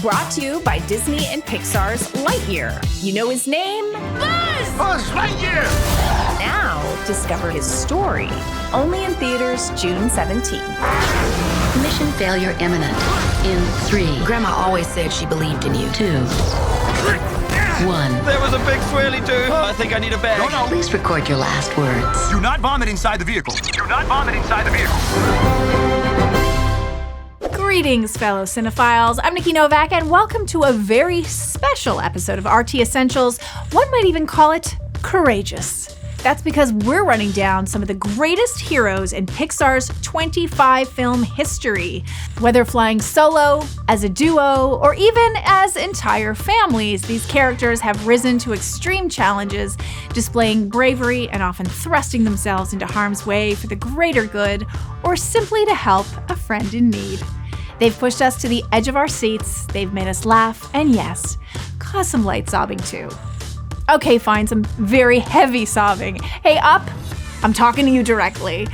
Brought to you by Disney and Pixar's Lightyear. You know his name? Buzz! Buzz Lightyear! Now, discover his story. Only in theaters June 17th. Mission failure imminent. In 3. Grandma always said she believed in you. 2. 1. There was a big swirly too. I think I need a bag. No. Please record your last words. Do not vomit inside the vehicle. Do not vomit inside the vehicle. Greetings, fellow cinephiles. I'm Nikki Novak, and welcome to a very special episode of RT Essentials. One might even call it courageous. That's because we're running down some of the greatest heroes in Pixar's 25-film history. Whether flying solo, as a duo, or even as entire families, these characters have risen to extreme challenges, displaying bravery and often thrusting themselves into harm's way for the greater good, or simply to help a friend in need. They've pushed us to the edge of our seats, they've made us laugh, and yes, caused some light sobbing too. Okay, fine, some very heavy sobbing. Hey, Up, I'm talking to you directly.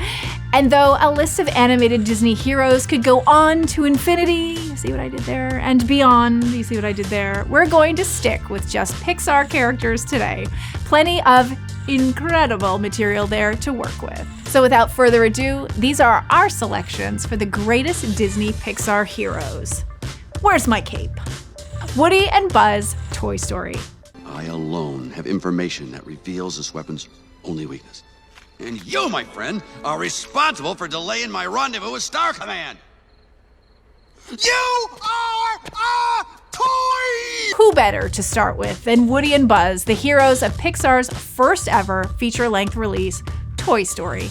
And though a list of animated Disney heroes could go on to infinity, see what I did there, and beyond, you see what I did there, we're going to stick with just Pixar characters today. Plenty of incredible material there to work with. So without further ado, these are our selections for the greatest Disney Pixar heroes. Where's my cape? Woody and Buzz, Toy Story. I alone have information that reveals this weapon's only weakness. And you, my friend, are responsible for delaying my rendezvous with Star Command. You are a toy! Who better to start with than Woody and Buzz, the heroes of Pixar's first ever feature-length release, Toy Story.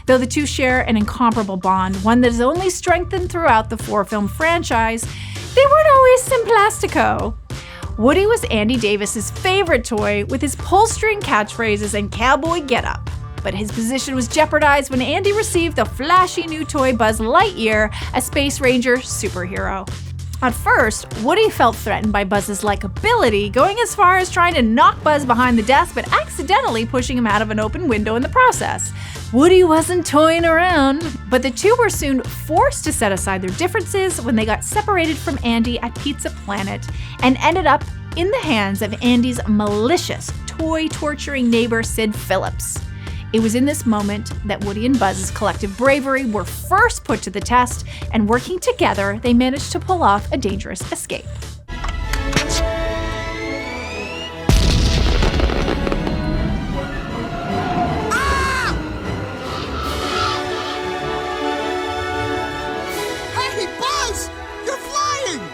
Though the two share an incomparable bond, one that is only strengthened throughout the four-film franchise, they weren't always simplastico. Woody was Andy Davis's favorite toy with his pull-string catchphrases and cowboy getup. But his position was jeopardized when Andy received the flashy new toy Buzz Lightyear, a Space Ranger superhero. At first, Woody felt threatened by Buzz's likability, going as far as trying to knock Buzz behind the desk but accidentally pushing him out of an open window in the process. Woody wasn't toying around, but the two were soon forced to set aside their differences when they got separated from Andy at Pizza Planet and ended up in the hands of Andy's malicious, toy-torturing neighbor Sid Phillips. It was in this moment that Woody and Buzz's collective bravery were first put to the test, and working together, they managed to pull off a dangerous escape.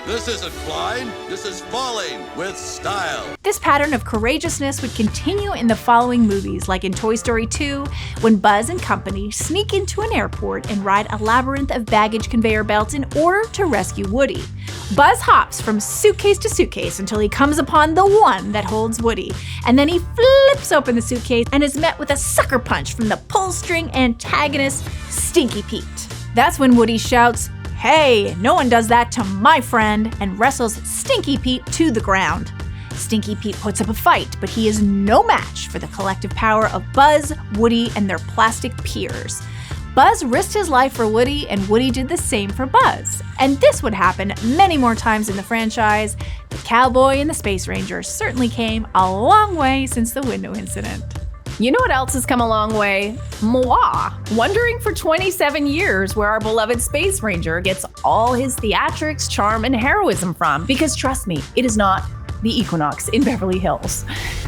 This isn't flying, this is falling with style. This pattern of courageousness would continue in the following movies, like in Toy Story 2, when Buzz and company sneak into an airport and ride a labyrinth of baggage conveyor belts in order to rescue Woody. Buzz hops from suitcase to suitcase until he comes upon the one that holds Woody, and then he flips open the suitcase and is met with a sucker punch from the pull-string antagonist, Stinky Pete. That's when Woody shouts, "Hey, no one does that to my friend," and wrestles Stinky Pete to the ground. Stinky Pete puts up a fight, but he is no match for the collective power of Buzz, Woody, and their plastic peers. Buzz risked his life for Woody, and Woody did the same for Buzz. And this would happen many more times in the franchise. The cowboy and the Space Ranger certainly came a long way since the window incident. You know what else has come a long way? Moi, wondering for 27 years where our beloved Space Ranger gets all his theatrics, charm, and heroism from. Because trust me, it is not the Equinox in Beverly Hills.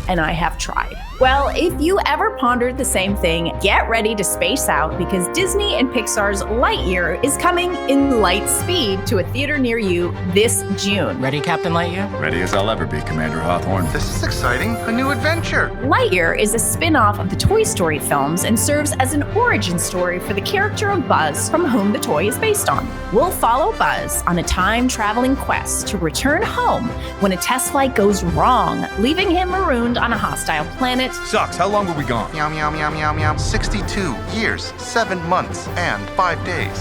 And I have tried. Well, if you ever pondered the same thing, get ready to space out because Disney and Pixar's Lightyear is coming in light speed to a theater near you this June. Ready, Captain Lightyear? Ready as I'll ever be, Commander Hawthorne. This is exciting. A new adventure. Lightyear is a spin-off of the Toy Story films and serves as an origin story for the character of Buzz, from whom the toy is based on. We'll follow Buzz on a time-traveling quest to return home when a test flight goes wrong, leaving him marooned on a hostile planet. Sucks. How long were we gone? Meow, meow, meow, meow, meow. 62 years, 7 months, and 5 days.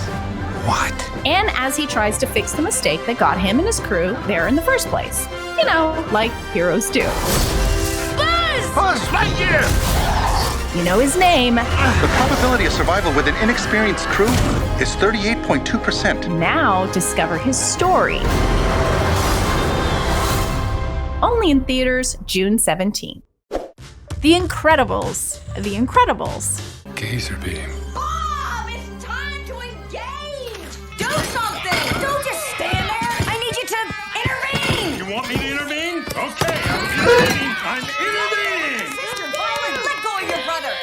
What? And as he tries to fix the mistake that got him and his crew there in the first place. You know, like heroes do. Buzz Lightyear! You know his name. The probability of survival with an inexperienced crew is 38.2%. Now discover his story. only in theaters June 17th. The Incredibles. The Incredibles. Gazer beam. Bob, it's time to engage! Do something! Don't just stand there! I need you to intervene! You want me to intervene? Okay, I'm intervening! Sister Violet, let go of your brother!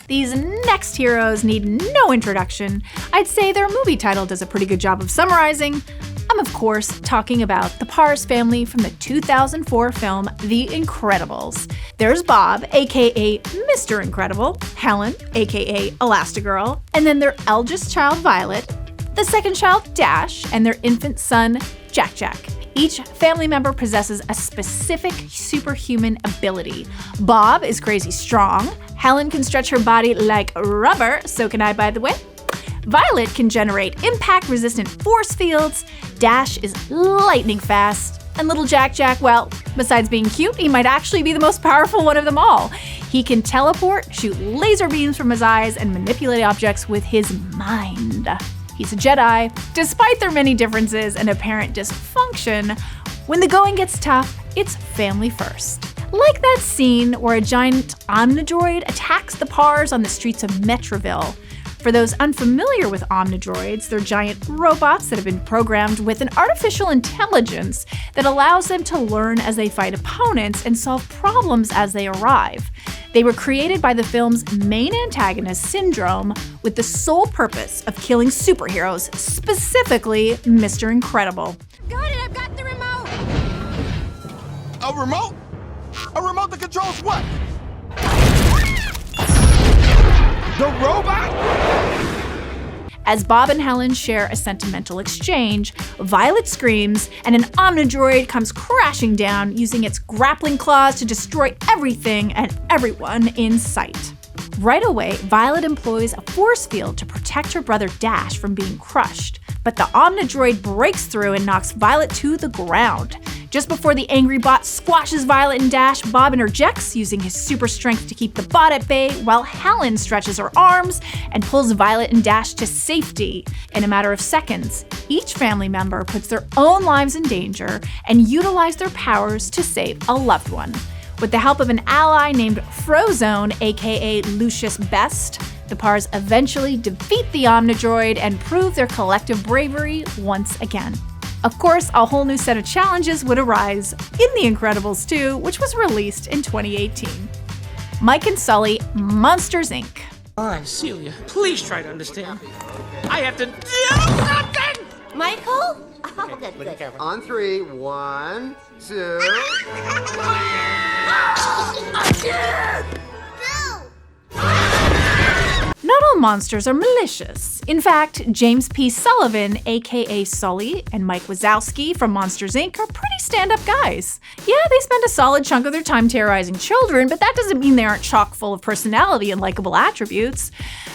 These next heroes need no introduction. I'd say their movie title does a pretty good job of summarizing. I'm, of course, talking about the Pars family from the 2004 film The Incredibles. There's Bob, aka Mr. Incredible, Helen, aka Elastigirl, and then their eldest child, Violet, the second child, Dash, and their infant son, Jack. Each family member possesses a specific superhuman ability. Bob is crazy strong. Helen can stretch her body like rubber, so can I, by the way. Violet can generate impact-resistant force fields. Dash is lightning fast. And little Jack, well, besides being cute, he might actually be the most powerful one of them all. He can teleport, shoot laser beams from his eyes, and manipulate objects with his mind. He's a Jedi. Despite their many differences and apparent dysfunction, when the going gets tough, it's family first. Like that scene where a giant Omnidroid attacks the Pars on the streets of Metroville. For those unfamiliar with Omnidroids, they're giant robots that have been programmed with an artificial intelligence that allows them to learn as they fight opponents and solve problems as they arrive. They were created by the film's main antagonist, Syndrome, with the sole purpose of killing superheroes, specifically Mr. Incredible. Got it, I've got the remote! A remote? A remote that controls what? The robot? As Bob and Helen share a sentimental exchange, Violet screams and an Omnidroid comes crashing down using its grappling claws to destroy everything and everyone in sight. Right away, Violet employs a force field to protect her brother Dash from being crushed, but the Omnidroid breaks through and knocks Violet to the ground. Just before the angry bot squashes Violet and Dash, Bob interjects, using his super strength to keep the bot at bay, while Helen stretches her arms and pulls Violet and Dash to safety. In a matter of seconds, each family member puts their own lives in danger and utilize their powers to save a loved one. With the help of an ally named Frozone, aka Lucius Best, the Pars eventually defeat the Omnidroid and prove their collective bravery once again. Of course, a whole new set of challenges would arise in The Incredibles 2, which was released in 2018. Mike and Sully, Monsters, Inc. Come on, Celia, please try to understand. I have to do something! Michael? Oh, good. On three. 1, 2. Not all monsters are malicious. In fact, James P. Sullivan, aka Sully, and Mike Wazowski from Monsters, Inc. are pretty stand-up guys. Yeah, they spend a solid chunk of their time terrorizing children, but that doesn't mean they aren't chock full of personality and likable attributes.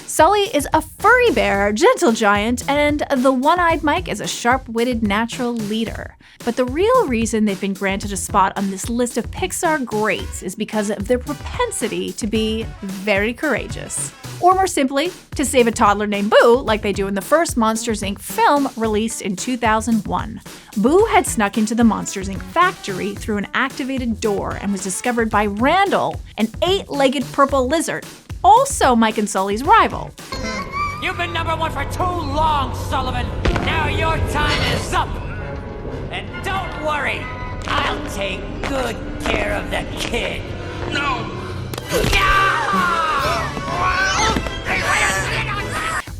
Sully is a furry bear, gentle giant, and the one-eyed Mike is a sharp-witted natural leader. But the real reason they've been granted a spot on this list of Pixar greats is because of their propensity to be very courageous. Or more simply, to save a toddler named Boo, like they do in the first Monsters, Inc. film released in 2001. Boo had snuck into the Monsters, Inc. factory through an activated door and was discovered by Randall, an 8-legged purple lizard, also Mike and Sully's rival. You've been number one for too long, Sullivan. Now your time is up. And don't worry, I'll take good care of the kid. No!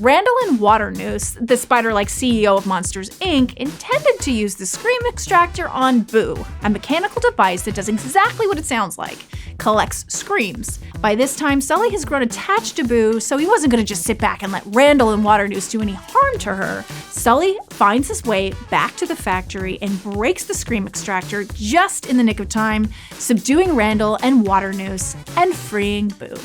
Randall and Waternoose, the spider-like CEO of Monsters, Inc., intended to use the Scream Extractor on Boo, a mechanical device that does exactly what it sounds like, collects screams. By this time, Sully has grown attached to Boo, so he wasn't going to just sit back and let Randall and Waternoose do any harm to her. Sully finds his way back to the factory and breaks the Scream Extractor just in the nick of time, subduing Randall and Waternoose and freeing Boo.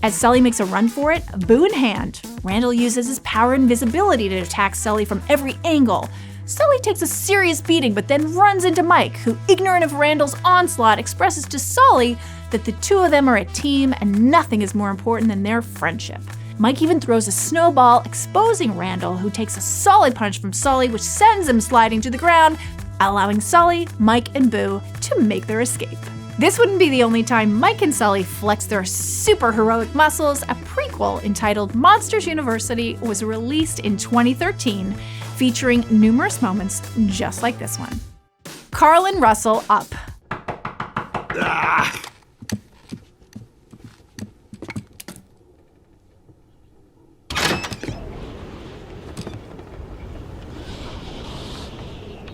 As Sully makes a run for it, Boo in hand, Randall uses his power invisibility to attack Sully from every angle. Sully takes a serious beating but then runs into Mike, who, ignorant of Randall's onslaught, expresses to Sully that the two of them are a team and nothing is more important than their friendship. Mike even throws a snowball, exposing Randall, who takes a solid punch from Sully, which sends him sliding to the ground. allowing Sully, Mike, and Boo to make their escape. This wouldn't be the only time Mike and Sully flex their super heroic muscles. A prequel entitled Monsters University was released in 2013, featuring numerous moments just like this one. Carl and Russell up. Ah.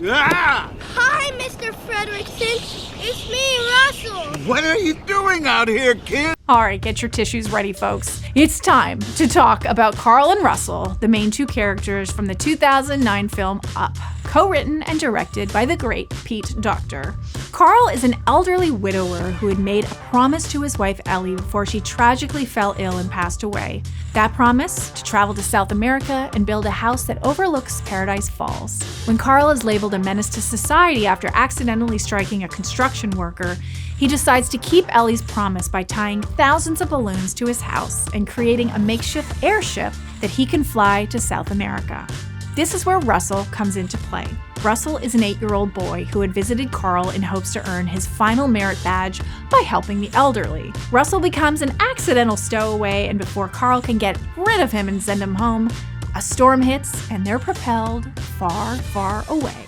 Ah! Hi, Mr. Fredrickson. It's me, Russell. What are you doing out here, kid? All right, get your tissues ready, folks. It's time to talk about Carl and Russell, the main two characters from the 2009 film Up, co-written and directed by the great Pete Docter. Carl is an elderly widower who had made a promise to his wife Ellie before she tragically fell ill and passed away. That promise? To travel to South America and build a house that overlooks Paradise Falls. When Carl is labeled a menace to society after accidentally striking a construction worker, he decides to keep Ellie's promise by tying thousands of balloons to his house and creating a makeshift airship that he can fly to South America. This is where Russell comes into play. Russell is an 8-year-old boy who had visited Carl in hopes to earn his final merit badge by helping the elderly. Russell becomes an accidental stowaway, and before Carl can get rid of him and send him home, a storm hits and they're propelled far, far away.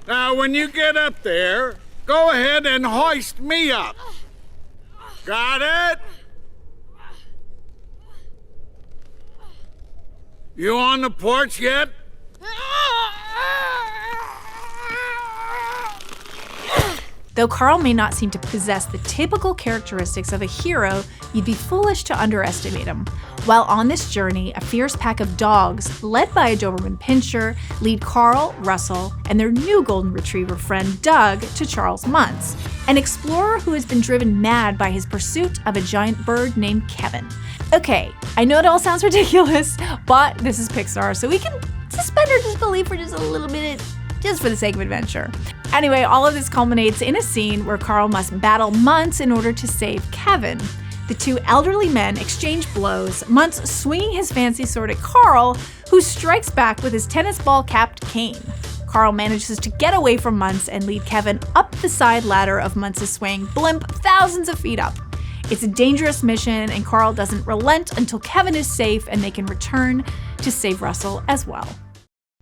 Now, when you get up there, go ahead and hoist me up. Got it? You on the porch yet? Though Carl may not seem to possess the typical characteristics of a hero, you'd be foolish to underestimate him. While on this journey, a fierce pack of dogs, led by a Doberman Pinscher, lead Carl, Russell, and their new golden retriever friend Doug to Charles Muntz, an explorer who has been driven mad by his pursuit of a giant bird named Kevin. Okay, I know it all sounds ridiculous, but this is Pixar, so we can suspend our disbelief for just a little bit, just for the sake of adventure. Anyway, all of this culminates in a scene where Carl must battle Muntz in order to save Kevin. The two elderly men exchange blows, Muntz swinging his fancy sword at Carl, who strikes back with his tennis ball-capped cane. Carl manages to get away from Muntz and lead Kevin up the side ladder of Muntz's swing blimp thousands of feet up. It's a dangerous mission, and Carl doesn't relent until Kevin is safe and they can return to save Russell as well.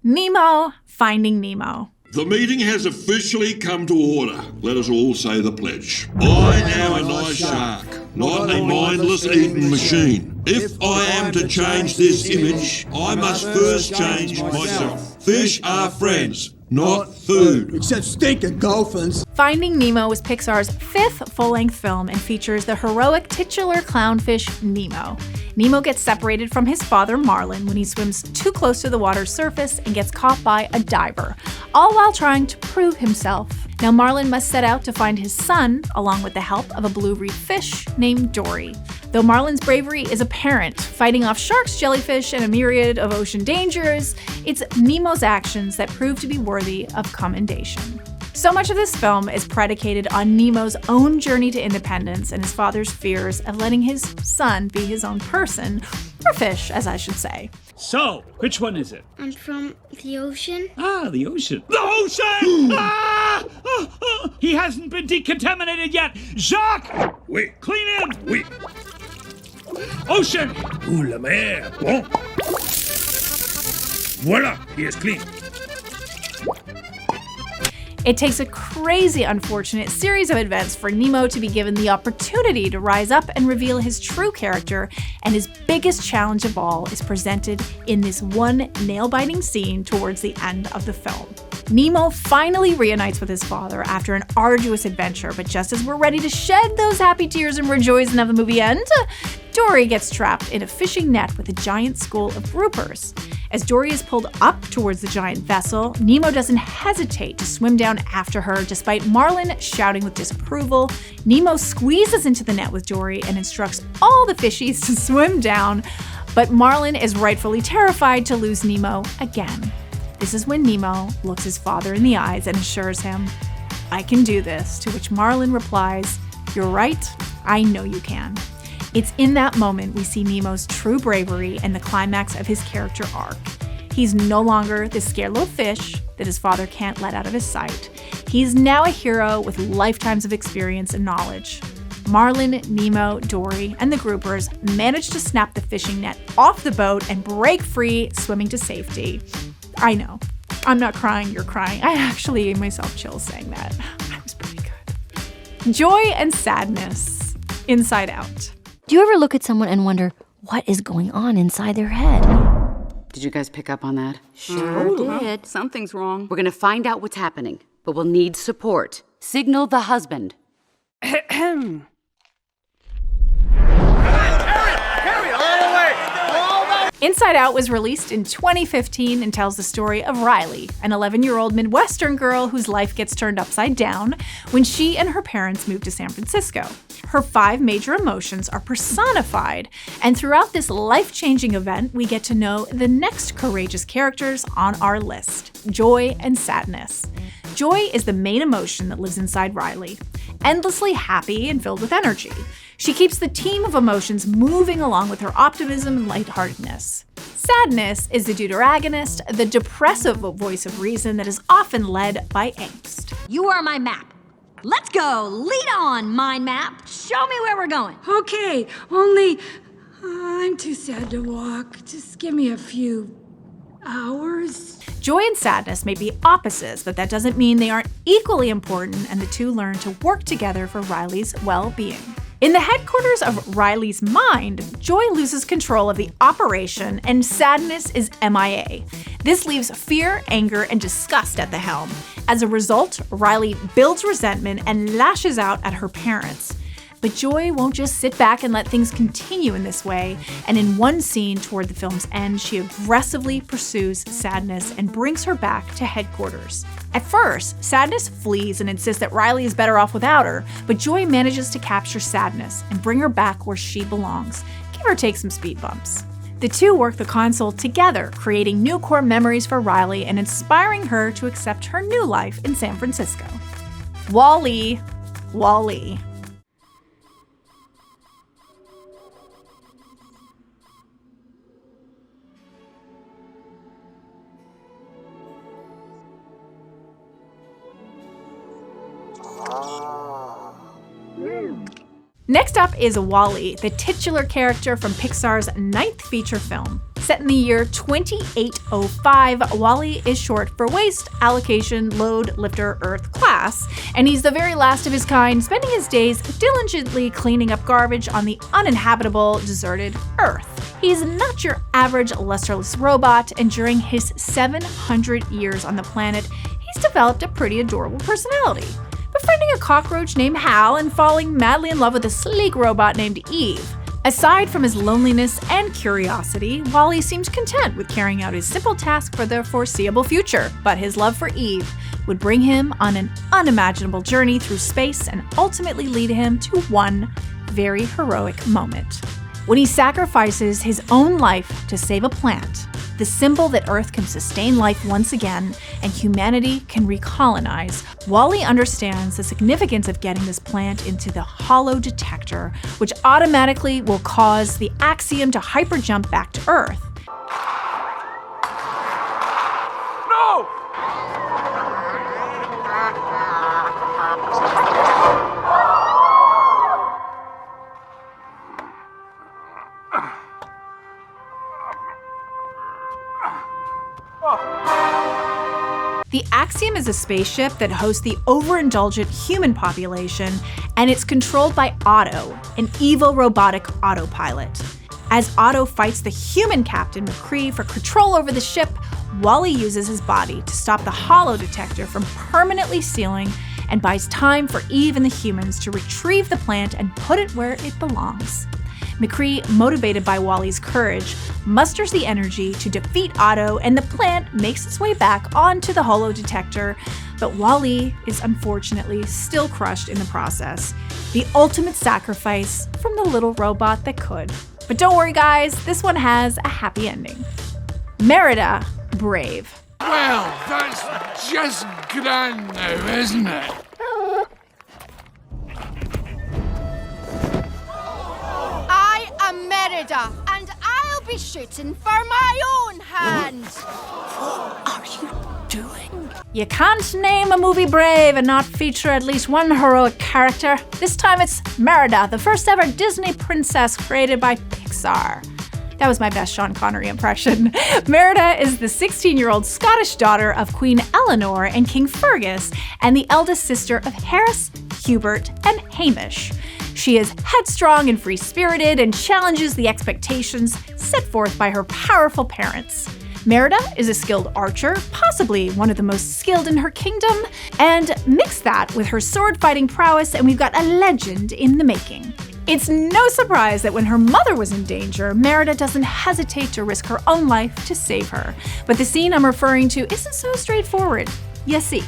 Nemo, Finding Nemo. The meeting has officially come to order. Let us all say the pledge. I am a nice shark, not a mindless eating machine. If I am to change this image, I must first change myself. Fish are friends, not food. Except stinking dolphins. Finding Nemo was Pixar's 5th full-length film and features the heroic titular clownfish Nemo. Nemo gets separated from his father Marlin when he swims too close to the water's surface and gets caught by a diver, all while trying to prove himself. Now Marlin must set out to find his son, along with the help of a blue reef fish named Dory. Though Marlin's bravery is apparent, fighting off sharks, jellyfish, and a myriad of ocean dangers, it's Nemo's actions that prove to be worthy of commendation. So much of this film is predicated on Nemo's own journey to independence and his father's fears of letting his son be his own person, or fish, as I should say. So, which one is it? I'm from the ocean. Ah, the ocean. The ocean! He hasn't been decontaminated yet! Jacques! Oui. Clean in! Oui. Ocean! Ouh, la mer! Bon. Voilà, he is clean. It takes a crazy, unfortunate series of events for Nemo to be given the opportunity to rise up and reveal his true character, and his biggest challenge of all is presented in this one nail-biting scene towards the end of the film. Nemo finally reunites with his father after an arduous adventure, but just as we're ready to shed those happy tears and rejoice and have the movie end, Dory gets trapped in a fishing net with a giant school of groupers. As Dory is pulled up towards the giant vessel, Nemo doesn't hesitate to swim down after her despite Marlin shouting with disapproval. Nemo squeezes into the net with Dory and instructs all the fishies to swim down, but Marlin is rightfully terrified to lose Nemo again. This is when Nemo looks his father in the eyes and assures him, "I can do this," to which Marlin replies, "You're right, I know you can." It's in that moment we see Nemo's true bravery and the climax of his character arc. He's no longer the scared little fish that his father can't let out of his sight. He's now a hero with lifetimes of experience and knowledge. Marlin, Nemo, Dory, and the groupers manage to snap the fishing net off the boat and break free, swimming to safety. I know. I'm not crying, you're crying. I actually gave myself chills saying that. That was pretty good. Joy and sadness. Inside Out. Do you ever look at someone and wonder what is going on inside their head? Did you guys pick up on that? Sure did. Something's wrong. We're gonna find out what's happening, but we'll need support. Signal the husband. Inside Out was released in 2015 and tells the story of Riley, an 11-year-old Midwestern girl whose life gets turned upside down when she and her parents move to San Francisco. Her 5 major emotions are personified, and throughout this life-changing event, we get to know the next courageous characters on our list, joy and sadness. Joy is the main emotion that lives inside Riley, endlessly happy and filled with energy. She keeps the team of emotions moving along with her optimism and lightheartedness. Sadness is the deuteragonist, the depressive voice of reason that is often led by angst. You are my map. Let's go. Lead on, mind map. Show me where we're going. Okay, only I'm too sad to walk. Just give me a few hours. Joy and sadness may be opposites, but that doesn't mean they aren't equally important, and the two learn to work together for Riley's well-being. In the headquarters of Riley's mind, Joy loses control of the operation and sadness is MIA. This leaves fear, anger, and disgust at the helm. As a result, Riley builds resentment and lashes out at her parents. But Joy won't just sit back and let things continue in this way, and in one scene toward the film's end, she aggressively pursues Sadness and brings her back to headquarters. At first, Sadness flees and insists that Riley is better off without her, but Joy manages to capture Sadness and bring her back where she belongs, give or take some speed bumps. The two work the console together, creating new core memories for Riley and inspiring her to accept her new life in San Francisco. Wall-E. Wall-E. Next up is Wall-E, the titular character from Pixar's 9th feature film. Set in the year 2805, Wall-E is short for Waste Allocation Load Lifter Earth Class, and he's the very last of his kind, spending his days diligently cleaning up garbage on the uninhabitable, deserted Earth. He's not your average lustreless robot, and during his 700 years on the planet, he's developed a pretty adorable personality. Befriending a cockroach named Hal and falling madly in love with a sleek robot named Eve. Aside from his loneliness and curiosity, Wall-E seems content with carrying out his simple task for the foreseeable future, but his love for Eve would bring him on an unimaginable journey through space and ultimately lead him to one very heroic moment. When he sacrifices his own life to save a plant, the symbol that Earth can sustain life once again and humanity can recolonize, Wall-E understands the significance of getting this plant into the hollow detector, which automatically will cause the axiom to hyperjump back to Earth. No! The Axiom is a spaceship that hosts the overindulgent human population, and it's controlled by Otto, an evil robotic autopilot. As Otto fights the human Captain McCree for control over the ship, Wall-E uses his body to stop the hollow detector from permanently sealing and buys time for Eve and the humans to retrieve the plant and put it where it belongs. McCree, motivated by Wall-E's courage, musters the energy to defeat Otto, and the plant makes its way back onto the hollow detector, but Wall-E is unfortunately still crushed in the process. The ultimate sacrifice from the little robot that could. But don't worry guys, this one has a happy ending. Merida, Brave. Well, that's just grand now, isn't it? Merida, and I'll be shooting for my own hand. What are you doing? You can't name a movie brave and not feature at least one heroic character. This time it's Merida, the first ever Disney princess created by Pixar. That was my best Sean Connery impression. Merida is the 16-year-old Scottish daughter of Queen Eleanor and King Fergus, and the eldest sister of Harris, Hubert, and Hamish. She is headstrong and free-spirited and challenges the expectations set forth by her powerful parents. Merida is a skilled archer, possibly one of the most skilled in her kingdom, and mix that with her sword-fighting prowess and we've got a legend in the making. It's no surprise that when her mother was in danger, Merida doesn't hesitate to risk her own life to save her. But the scene I'm referring to isn't so straightforward. You see,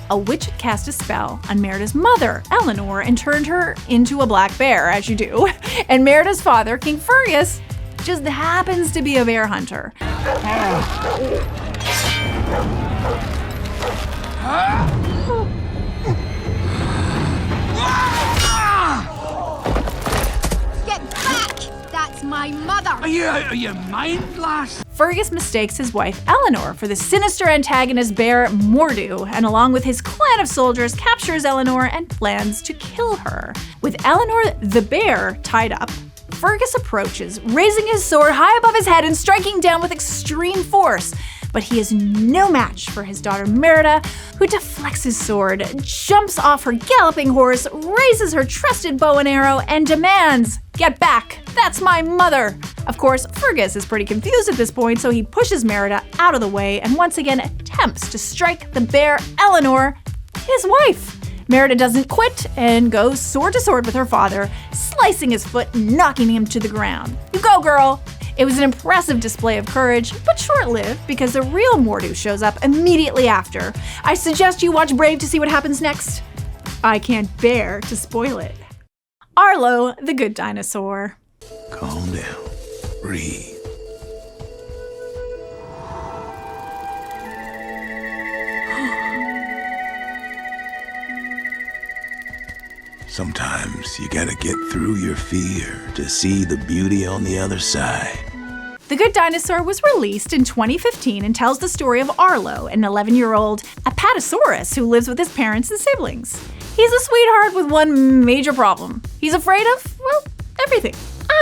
a witch had cast a spell on Merida's mother, Eleanor, and turned her into a black bear, as you do. And Merida's father, King Fergus, just happens to be a bear hunter. Get back! That's my mother! Are you mind, lass? Fergus mistakes his wife Eleanor for the sinister antagonist bear Mordu, and along with his clan of soldiers captures Eleanor and plans to kill her. With Eleanor the bear tied up, Fergus approaches, raising his sword high above his head and striking down with extreme force. But he is no match for his daughter Merida, who deflects his sword, jumps off her galloping horse, raises her trusted bow and arrow, and demands, "Get back! That's my mother!" Of course, Fergus is pretty confused at this point, so he pushes Merida out of the way and once again attempts to strike the bear Eleanor, his wife. Merida doesn't quit and goes sword to sword with her father, slicing his foot and knocking him to the ground. You go, girl! It was an impressive display of courage, but short-lived because the real Mordu shows up immediately after. I suggest you watch Brave to see what happens next. I can't bear to spoil it. Arlo, the good dinosaur. Calm down. Breathe. Sometimes you gotta get through your fear to see the beauty on the other side. The Good Dinosaur was released in 2015 and tells the story of Arlo, an 11-year-old apatosaurus who lives with his parents and siblings. He's a sweetheart with one major problem. He's afraid of, well, everything.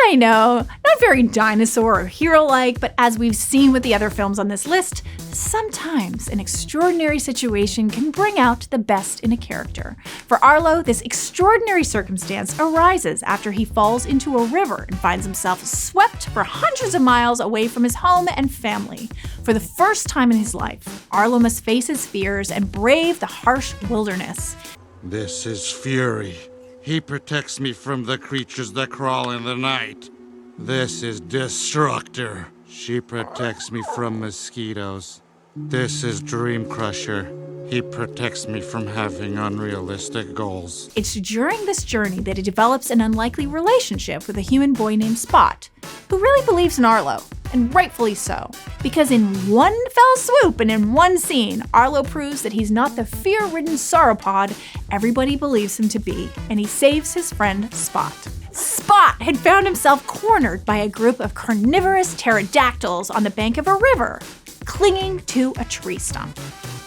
I know, not very dinosaur or hero-like, but as we've seen with the other films on this list, sometimes an extraordinary situation can bring out the best in a character. For Arlo, this extraordinary circumstance arises after he falls into a river and finds himself swept for hundreds of miles away from his home and family. For the first time in his life, Arlo must face his fears and brave the harsh wilderness. This is Fury. He protects me from the creatures that crawl in the night. This is Destructor. She protects me from mosquitoes. This is Dream Crusher. He protects me from having unrealistic goals. It's during this journey that he develops an unlikely relationship with a human boy named Spot, who really believes in Arlo, and rightfully so. Because in one fell swoop and in one scene, Arlo proves that he's not the fear-ridden sauropod everybody believes him to be, and he saves his friend Spot. Spot had found himself cornered by a group of carnivorous pterodactyls on the bank of a river, clinging to a tree stump.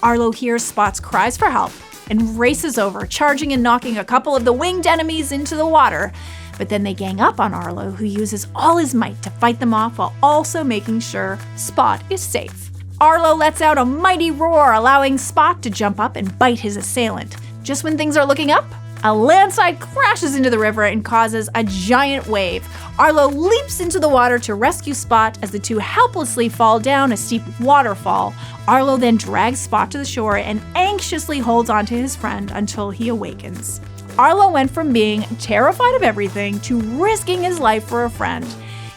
Arlo hears Spot's cries for help and races over, charging and knocking a couple of the winged enemies into the water. But then they gang up on Arlo, who uses all his might to fight them off while also making sure Spot is safe. Arlo lets out a mighty roar, allowing Spot to jump up and bite his assailant. Just when things are looking up, a landslide crashes into the river and causes a giant wave. Arlo leaps into the water to rescue Spot as the two helplessly fall down a steep waterfall. Arlo then drags Spot to the shore and anxiously holds onto his friend until he awakens. Arlo went from being terrified of everything to risking his life for a friend.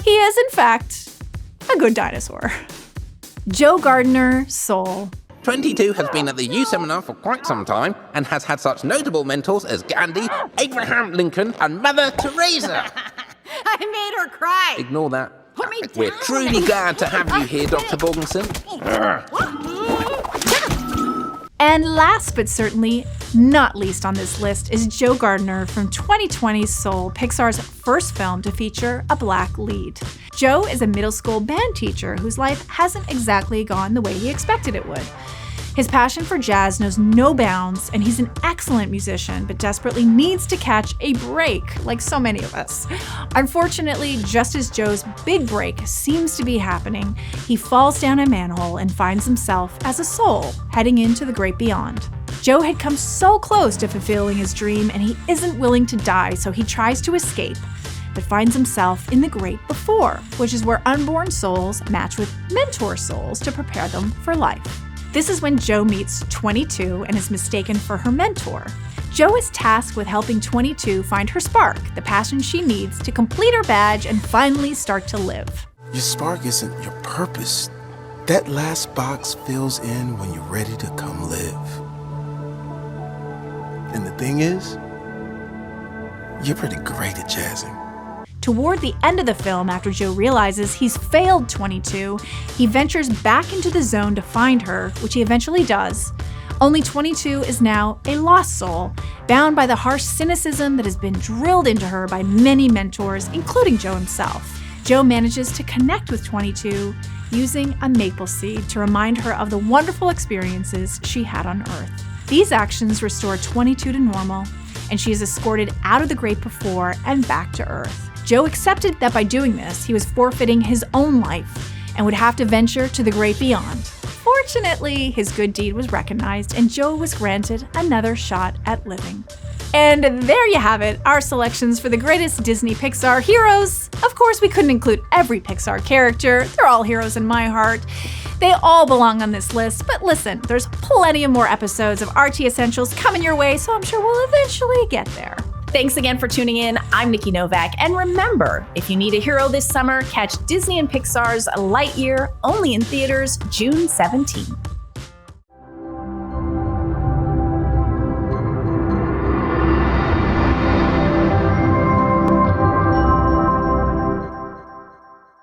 He is, in fact, a good dinosaur. Joe Gardner, Soul. 22 has been at the U Seminar for quite some time and has had such notable mentors as Gandhi, Abraham Lincoln, and Mother Teresa. I made her cry. Ignore that. Put me down. We're truly glad to have you here, Dr. Borgenson. And last but certainly not least on this list is Joe Gardner from 2020's Soul, Pixar's first film to feature a black lead. Joe is a middle school band teacher whose life hasn't exactly gone the way he expected it would. His passion for jazz knows no bounds, and he's an excellent musician, but desperately needs to catch a break, like so many of us. Unfortunately, just as Joe's big break seems to be happening, he falls down a manhole and finds himself as a soul heading into the great beyond. Joe had come so close to fulfilling his dream, and he isn't willing to die, so he tries to escape, but finds himself in the great before, which is where unborn souls match with mentor souls to prepare them for life. This is when Joe meets 22 and is mistaken for her mentor. Joe is tasked with helping 22 find her spark, the passion she needs to complete her badge and finally start to live. Your spark isn't your purpose. That last box fills in when you're ready to come live. And the thing is, you're pretty great at jazzing. Toward the end of the film, after Joe realizes he's failed 22, he ventures back into the zone to find her, which he eventually does. Only 22 is now a lost soul, bound by the harsh cynicism that has been drilled into her by many mentors, including Joe himself. Joe manages to connect with 22 using a maple seed to remind her of the wonderful experiences she had on Earth. These actions restore 22 to normal, and she is escorted out of the great before and back to Earth. Joe accepted that by doing this, he was forfeiting his own life and would have to venture to the great beyond. Fortunately, his good deed was recognized, and Joe was granted another shot at living. And there you have it, our selections for the greatest Disney Pixar heroes. Of course, we couldn't include every Pixar character. They're all heroes in my heart. They all belong on this list, but listen, there's plenty of more episodes of RT Essentials coming your way, so I'm sure we'll eventually get there. Thanks again for tuning in. I'm Nikki Novak. And remember, if you need a hero this summer, catch Disney and Pixar's Lightyear, only in theaters June 17th.